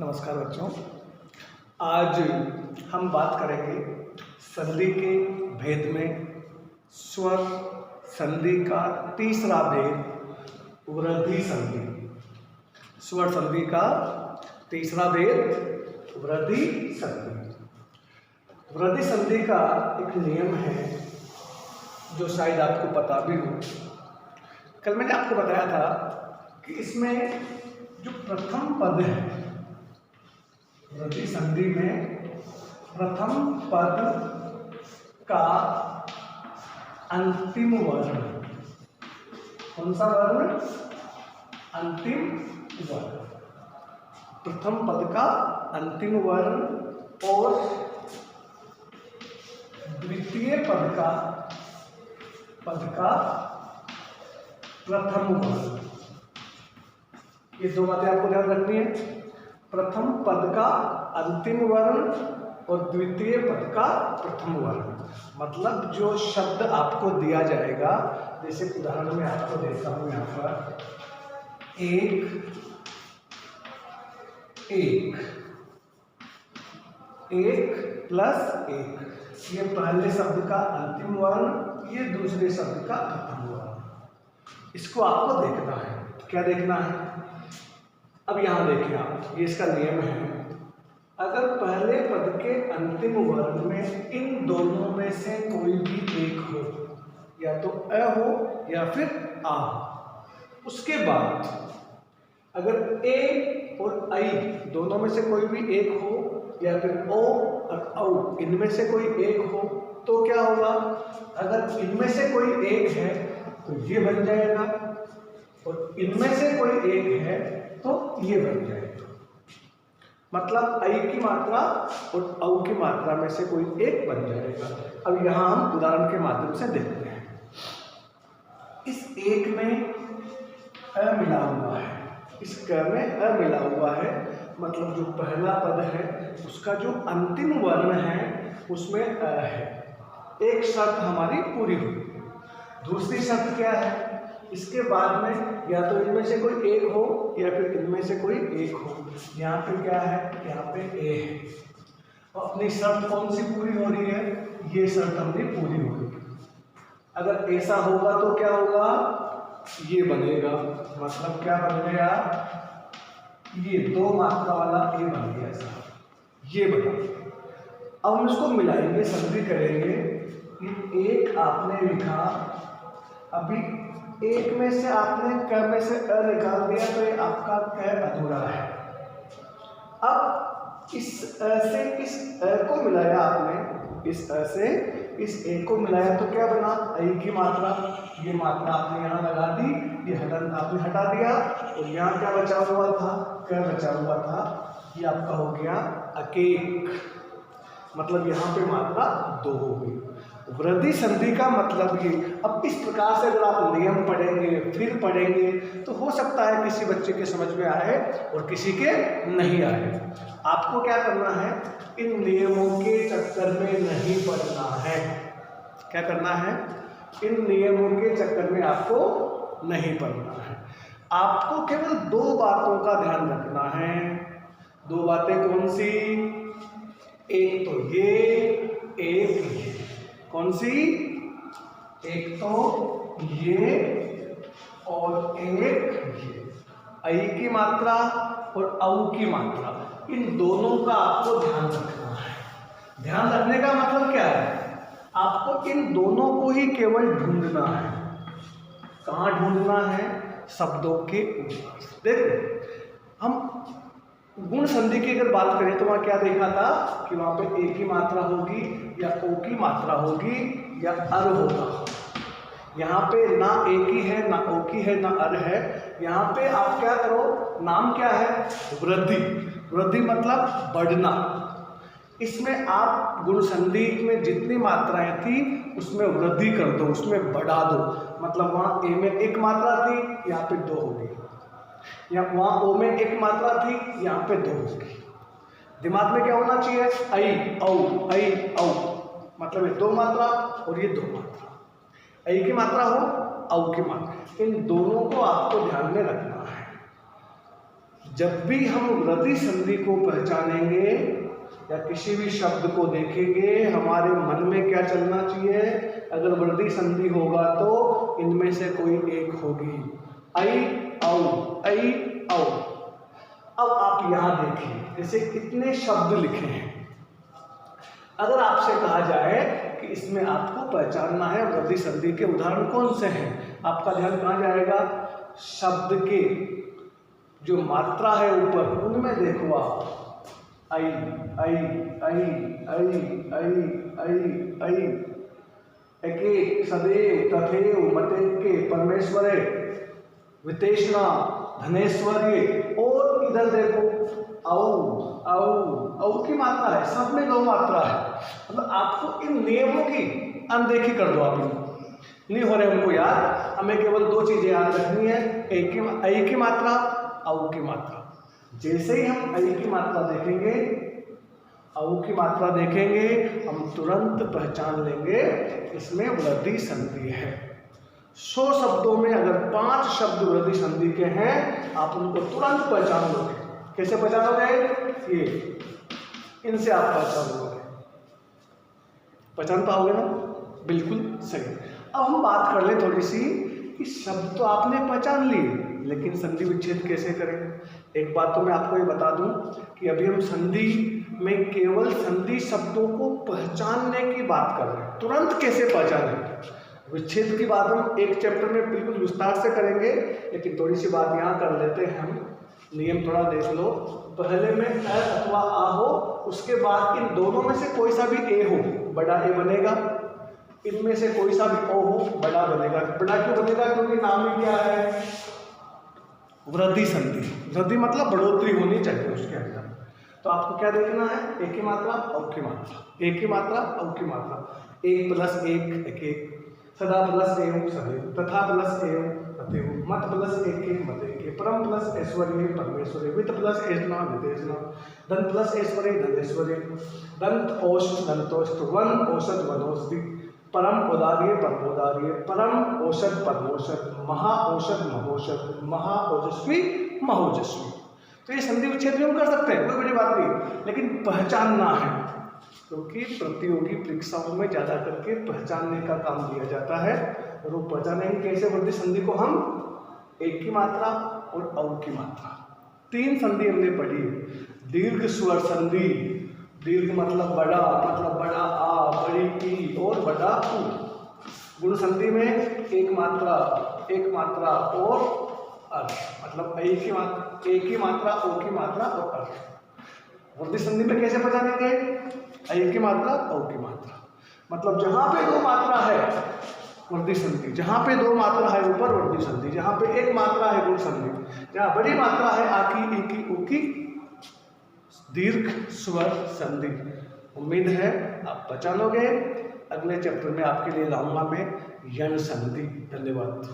नमस्कार बच्चों। आज हम बात करेंगे संधि के भेद में स्वर संधि का तीसरा भेद वृद्धि संधि। स्वर संधि का तीसरा भेद वृद्धि संधि। वृद्धि संधि का एक नियम है जो शायद आपको पता भी हो। कल मैंने आपको बताया था कि इसमें जो प्रथम पद है वृद्धि संधि में, प्रथम पद का अंतिम वर्ण, कौन सा वर्ण? अंतिम वर्ण। प्रथम पद का अंतिम वर्ण और द्वितीय पद का प्रथम वर्ण। ये दो बातें आपको ध्यान रखनी है। प्रथम पद का अंतिम वर्ण और द्वितीय पद का प्रथम वर्ण। मतलब जो शब्द आपको दिया जाएगा, जैसे उदाहरण में आपको देता हूं यहाँ पर एक प्लस एक, ये पहले शब्द का अंतिम वर्ण, ये दूसरे शब्द का प्रथम वर्ण। इसको आपको देखना है। क्या देखना है? अब यहां देखिए आप, ये इसका नियम है। अगर पहले पद के अंतिम वर्ण में इन दोनों में से कोई भी एक हो, या तो अ हो या फिर आ हो, उसके बाद अगर ए और आई दोनों में से कोई भी एक हो, या फिर ओ और औ इनमें से कोई एक हो, तो क्या होगा? अगर इनमें से कोई एक है तो ये बन जाएगा, और इनमें से कोई एक है तो ये बन जाएगा। मतलब आई की मात्रा और औ की मात्रा में से कोई एक बन जाएगा। अब यहां हम उदाहरण के माध्यम से देखते हैं। इस एक में अ मिला हुआ है, इस क में अ मिला हुआ है, मतलब जो पहला पद है उसका जो अंतिम वर्ण है उसमें अ है। एक शर्त हमारी पूरी हुई। दूसरी शर्त क्या है? इसके बाद में या तो इनमें से कोई एक हो या फिर इनमें से कोई एक हो। यहाँ पे क्या है? यहाँ पे ए है। और अपनी शर्त कौन सी पूरी हो रही है? ये शर्त अपनी पूरी हो रही है। अगर ऐसा होगा तो क्या होगा? ये बनेगा। मतलब क्या बन गया? ये दो मात्रा वाला ए बन गया। ऐसा ये बना। अब हम इसको मिलाएंगे, संधि करेंगे। ये एक आपने लिखा, अभी एक में से आपने क में से अ निकाल दिया तो ये आपका क अधूरा है। अब इस अ से इस अ को मिलाया आपने, इस अ से इस ए को मिलाया तो क्या बना? आई की मात्रा। ये मात्रा आपने यहाँ लगा दी, ये आपने हटा दिया, और यहाँ क्या बचा हुआ था? क बचा हुआ था। ये आपका हो गया अकेक। मतलब यहाँ पे मात्रा दो हो गई। वृद्धि संधि का मतलब ये। अब इस प्रकार से अगर आप नियम पढ़ेंगे फिर पढ़ेंगे तो हो सकता है किसी बच्चे के समझ में आए और किसी के नहीं आए। आपको क्या करना है? इन नियमों के चक्कर में नहीं पड़ना है। क्या करना है? इन नियमों के चक्कर में आपको नहीं पड़ना है। आपको केवल दो बातों का ध्यान रखना है। दो बातें कौन सी? एक तो ये, एक ये। कौन सी? एक तो ये और एक ये। आई की मात्रा और औ की मात्रा, इन दोनों का आपको ध्यान रखना है। ध्यान रखने का मतलब क्या है? आपको इन दोनों को ही केवल ढूंढना है। कहाँ ढूंढना है? शब्दों के ऊपर। देखो, हम गुण संधि की अगर बात करें तो वहां क्या देखा था कि वहां पे ए की मात्रा होगी या ओ की मात्रा होगी या अर होगा। यहाँ पे ना ए की है, ना ओ की है, ना अर है। यहाँ पे आप क्या करो? नाम क्या है? वृद्धि। वृद्धि मतलब बढ़ना। इसमें आप गुण संधि में जितनी मात्राएं थी उसमें वृद्धि कर दो, उसमें बढ़ा दो। मतलब वहां ए में एक मात्रा थी, यहाँ पे दो होगी। या वहां ओ में एक मात्रा थी, यहाँ पे दो होगी। दिमाग में क्या होना चाहिए? आई औ, मतलब ये दो मात्रा और ये दो मात्रा। आई की मात्रा हो, औ की मात्रा, इन दोनों को आपको ध्यान में रखना है। जब भी हम वृद्धि संधि को पहचानेंगे या किसी भी शब्द को देखेंगे, हमारे मन में क्या चलना चाहिए? अगर वृद्धि संधि होगा तो इनमें से कोई एक होगी। आई औ, आई औ। अब आप यहां देखिए, जैसे कितने शब्द लिखे हैं। अगर आपसे कहा जाए कि इसमें आपको पहचानना है वृद्धि संधि के उदाहरण कौन से हैं, आपका ध्यान कहाँ जाएगा? शब्द के जो मात्रा है ऊपर, उनमें देखो आप। आई आई आई आई आई आई आई, एके सदैव तथैव मतेके परमेश्वरे वितेषणा धनेश्वर्ये। और इधर देखो, औ औ औ की मात्रा है, सब में 2 मात्रा है। मतलब आपको इन नियमों की अनदेखी कर दो, आप नहीं हो रहे हमको याद। हमें केवल 2 चीजें याद रखनी है, आई की मात्रा, औ की मात्रा। जैसे ही हम आई की मात्रा देखेंगे, औ की मात्रा देखेंगे, हम तुरंत पहचान लेंगे इसमें वृद्धि संधि है। 100 शब्दों में अगर 5 शब्द वृद्धि संधि के हैं, आप उनको तुरंत पहचान लोगे। कैसे पहचानोगे? ये इनसे आप पहचान लोगे, पहचान पाओगे ना? बिल्कुल सही। अब हम बात कर ले थोड़ी सी कि शब्द तो आपने पहचान लिए, लेकिन संधि विच्छेद कैसे करें। एक बात तो मैं आपको ये बता दूं कि अभी हम संधि में केवल संधि शब्दों को पहचानने की बात कर रहे हैं, तुरंत कैसे पहचानें। विच्छेद की बात हम एक चैप्टर में बिल्कुल विस्तार से करेंगे, लेकिन थोड़ी सी बात यहाँ कर लेते हैं हम। नियम थोड़ा देख लो, पहले में अ अथवा आ हो, उसके बाद इन दोनों में से कोई सा भी ए हो, बड़ा ए बनेगा। इनमें से कोई सा भी ओ हो, बड़ा बनेगा। बड़ा क्यों बनेगा? क्योंकि नाम ही क्या है? वृद्धि संधि। वृद्धि मतलब बढ़ोतरी होनी चाहिए उसके अंदर। तो आपको क्या देखना है? एक की मात्रा, औ की मात्रा, एक की मात्रा, औ की मात्रा। 1 + 1 एक एक, सदा + एव सदैव, तथा + एव तथैव, मत + एके मतेके, परम + ऐश्वर्ये परमेश्वरे, वित्त + ऐष्णा विदेशना, धन + ऐश्वर्ये धनेश्वर्ये, दंत औषध दंतोष्ठ, वन औषध वनौषधि, परम औदार्य परमोदार्य, परम औषध परमौषध, महा औषध महोषध, महा ओजस्वी महोजस्वी। तो ये संधि विच्छेद भी हम कर सकते हैं, कोई बड़ी बात नहीं, लेकिन पहचानना है, क्योंकि प्रतियोगी परीक्षाओं में ज्यादा करके पहचानने का काम दिया जाता है। और वो पहचानेंगे कैसे वृद्धि संधि को? हम एक की मात्रा और औ की मात्रा, 3 संधि हमने पढ़ी। दीर्घ स्वर संधि, दीर्घ मतलब बड़ा, मतलब बड़ा आ, बड़ी ई और बड़ा उ। गुण संधि में एक मात्रा और अर्थ, मतलब एक ही मात्रा, ओ की मात्रा और अर्थ। वृद्धि संधि में कैसे पहचानेंगे? एक की मात्रा, ओ की मात्रा, मतलब जहां पे 2 मात्रा है वृद्धि संधि, जहां पे 2 मात्रा है ऊपर वृद्धि संधि, जहां पे 1 मात्रा है गुण संधि, जहां बड़ी मात्रा है आ की, ई की, उ की, दीर्घ स्वर संधि। उम्मीद है आप पहचानोगे। अगले चैप्टर में आपके लिए लाऊंगा मैं यण संधि। धन्यवाद।